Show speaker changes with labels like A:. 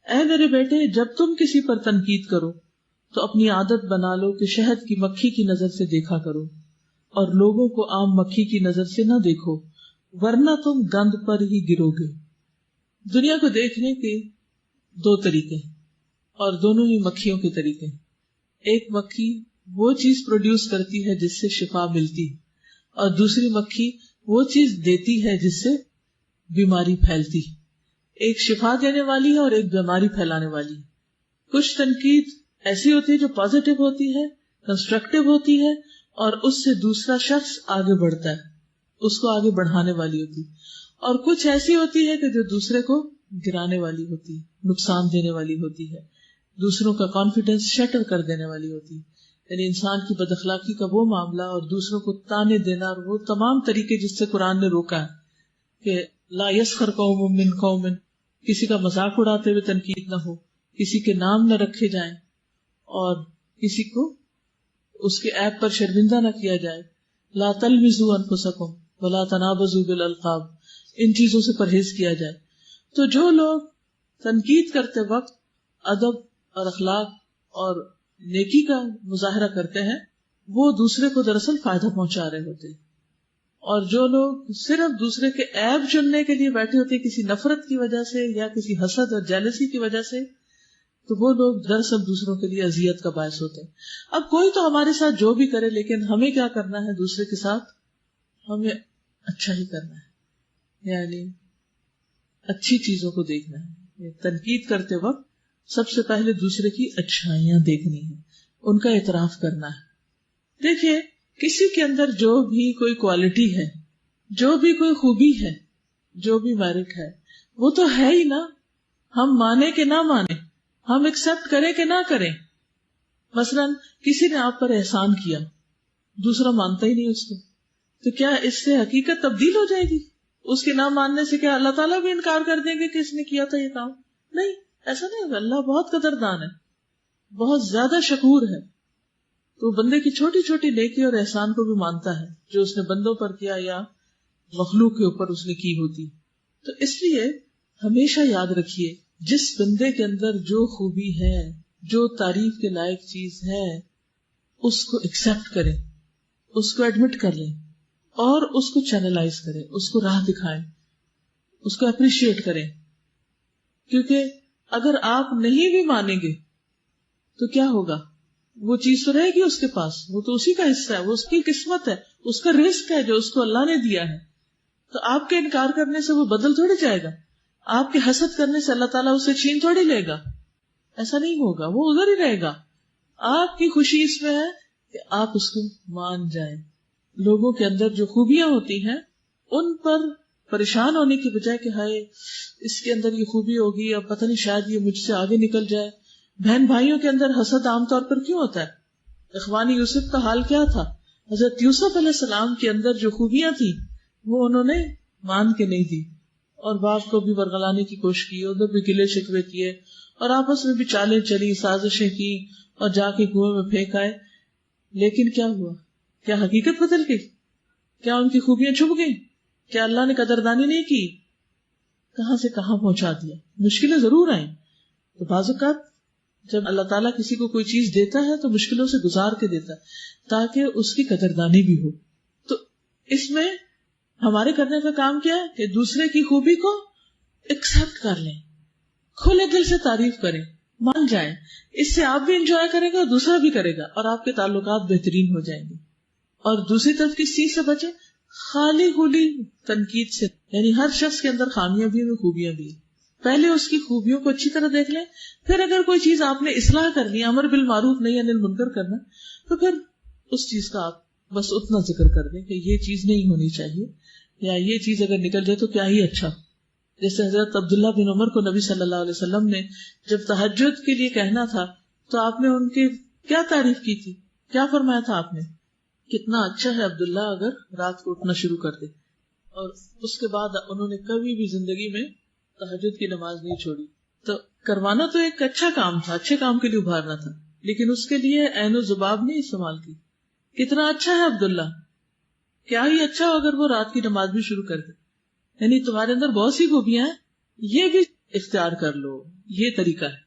A: اے میرے بیٹے جب تم کسی پر تنقید کرو تو اپنی عادت بنا لو کہ شہد کی مکھی کی نظر سے دیکھا کرو اور لوگوں کو عام مکھی کی نظر سے نہ دیکھو، ورنہ تم گند پر ہی گرو گے۔ دنیا کو دیکھنے کے دو طریقے اور دونوں ہی مکھیوں کے طریقے۔ ایک مکھی وہ چیز پروڈیوس کرتی ہے جس سے شفا ملتی، اور دوسری مکھی وہ چیز دیتی ہے جس سے بیماری پھیلتی۔ ایک شفا دینے والی ہے اور ایک بیماری پھیلانے والی۔ کچھ تنقید ایسی ہوتی ہے جو پازیٹیو ہوتی ہے، کنسٹرکٹیو ہوتی ہے، اور اس سے دوسرا شخص آگے بڑھتا ہے، اس کو آگے بڑھانے والی ہوتی، اور کچھ ایسی ہوتی ہے کہ جو دوسرے کو گرانے والی ہوتی، نقصان دینے والی ہوتی ہے، دوسروں کا کانفیڈنس شٹر کر دینے والی ہوتی۔ یعنی انسان کی بد اخلاقی کا وہ معاملہ اور دوسروں کو تانے دینا اور وہ تمام طریقے جس سے قرآن نے روکا ہے کہ لا یسخر قوم من قوم، کسی کا مذاق اڑاتے ہوئے تنقید نہ ہو، کسی کے نام نہ رکھے جائیں، اور کسی کو اس کے عیب پر شرمندہ نہ کیا جائے۔ لا تلمزوا انفسکم ولا تنابزوا بالالقاب، ان چیزوں سے پرہیز کیا جائے۔ تو جو لوگ تنقید کرتے وقت ادب اور اخلاق اور نیکی کا مظاہرہ کرتے ہیں وہ دوسرے کو دراصل فائدہ پہنچا رہے ہوتے ہیں، اور جو لوگ صرف دوسرے کے عیب چننے کے لیے بیٹھے ہوتے ہیں کسی نفرت کی وجہ سے یا کسی حسد اور جیلسی کی وجہ سے، تو وہ لوگ دراصل دوسروں کے لیے اذیت کا باعث ہوتے ہیں۔ اب کوئی تو ہمارے ساتھ جو بھی کرے، لیکن ہمیں کیا کرنا ہے؟ دوسرے کے ساتھ ہمیں اچھا ہی کرنا ہے، یعنی اچھی چیزوں کو دیکھنا ہے۔ تنقید کرتے وقت سب سے پہلے دوسرے کی اچھائیاں دیکھنی ہیں، ان کا اعتراف کرنا ہے۔ دیکھیے کسی کے اندر جو بھی کوئی کوالٹی ہے، جو بھی کوئی خوبی ہے، جو بھی میرٹ ہے، وہ تو ہے ہی نا، ہم مانے کہ نہ مانے، ہم ایکسپٹ کریں کہ نہ کریں۔ مثلا کسی نے آپ پر احسان کیا، دوسرا مانتا ہی نہیں اس کو، تو کیا اس سے حقیقت تبدیل ہو جائے گی؟ اس کے نہ ماننے سے کیا اللہ تعالیٰ بھی انکار کر دیں گے کہ اس نے کیا تھا یہ کام؟ نہیں، ایسا نہیں ہوگا۔ اللہ بہت قدردان ہے، بہت زیادہ شکور ہے، تو بندے کی چھوٹی چھوٹی نیکی اور احسان کو بھی مانتا ہے جو اس نے بندوں پر کیا یا مخلوق کے اوپر اس نے کی ہوتی۔ تو اس لیے ہمیشہ یاد رکھیے جس بندے کے اندر جو خوبی ہے، جو تعریف کے لائق چیز ہے، اس کو ایکسپٹ کریں، اس کو ایڈمٹ کر لیں اور اس کو چینلائز کریں، اس کو راہ دکھائیں، اس کو اپریشیٹ کریں۔ کیونکہ اگر آپ نہیں بھی مانیں گے تو کیا ہوگا؟ وہ چیز تو رہے گی اس کے پاس، وہ تو اسی کا حصہ ہے، وہ اس کی قسمت ہے، اس کا رزق ہے جو اس کو اللہ نے دیا ہے۔ تو آپ کے انکار کرنے سے وہ بدل تھوڑی جائے گا، آپ کے حسد کرنے سے اللہ تعالیٰ اسے چھین تھوڑی لے گا، ایسا نہیں ہوگا، وہ ادھر ہی رہے گا۔ آپ کی خوشی اس میں ہے کہ آپ اس کو مان جائیں۔ لوگوں کے اندر جو خوبیاں ہوتی ہیں ان پر پریشان ہونے کی بجائے کہ ہائے اس کے اندر یہ خوبی ہوگی، اب پتہ نہیں شاید یہ مجھ سے آگے نکل جائے۔ بہن بھائیوں کے اندر حسد عام طور پر کیوں ہوتا ہے؟ اخوان یوسف کا حال کیا تھا؟ حضرت یوسف علیہ السلام کے اندر جو خوبیاں تھیں وہ انہوں نے مان کے نہیں دی، اور باپ کو بھی ورغلانے کی کوشش کی، ادھر بھی گلے شکوے کیے، اور آپس میں بھی چالیں چلی، سازشیں کی، اور جا کے کنویں میں پھینک آئے۔ لیکن کیا ہوا؟ کیا حقیقت بدل گئی؟ کیا ان کی خوبیاں چھپ گئیں؟ کیا اللہ نے قدردانی نہیں کی؟ کہاں سے کہاں پہنچا دیا۔ مشکلیں ضرور آئیں، تو بعض اوقات جب اللہ تعالیٰ کسی کو کوئی چیز دیتا ہے تو مشکلوں سے گزار کے دیتا ہے تاکہ اس کی قدردانی بھی ہو۔ تو اس میں ہمارے کرنے کا کام کیا ہے کہ دوسرے کی خوبی کو ایکسپٹ کر لیں، کھلے دل سے تعریف کریں، مان جائیں۔ اس سے آپ بھی انجوائے کریں گے اور دوسرا بھی کرے گا، اور آپ کے تعلقات بہترین ہو جائیں گے۔ اور دوسری طرف کس چیز سے بچیں؟ خالی خولی تنقید سے۔ یعنی ہر شخص کے اندر خامیاں بھی ہیں، خوبیاں بھی ہیں، پہلے اس کی خوبیوں کو اچھی طرح دیکھ لیں، پھر اگر کوئی چیز آپ نے اصلاح کرنی، امر بالمعروف نہیں انل منکر کرنا، تو پھر اس چیز کا آپ بس اتنا ذکر کر دیں کہ یہ چیز نہیں ہونی چاہیے، یا یہ چیز اگر نکل جائے تو کیا ہی اچھا۔ جیسے حضرت عبداللہ بن عمر کو نبی صلی اللہ علیہ وسلم نے جب تہجد کے لیے کہنا تھا تو آپ نے ان کی کیا تعریف کی تھی، کیا فرمایا تھا آپ نے؟ کتنا اچھا ہے عبداللہ اگر رات کو اٹھنا شروع کر دے۔ اور اس کے بعد انہوں نے کبھی بھی زندگی میں تہجد کی نماز نہیں چھوڑی۔ تو کروانا تو ایک اچھا کام تھا، اچھے کام کے لیے ابھارنا تھا، لیکن اس کے لیے عین و زباب نہیں استعمال کی۔ کتنا اچھا ہے عبداللہ، کیا ہی اچھا ہو اگر وہ رات کی نماز بھی شروع کر دے۔ یعنی تمہارے اندر بہت سی خوبیاں ہیں، یہ بھی اختیار کر لو. یہ طریقہ ہے.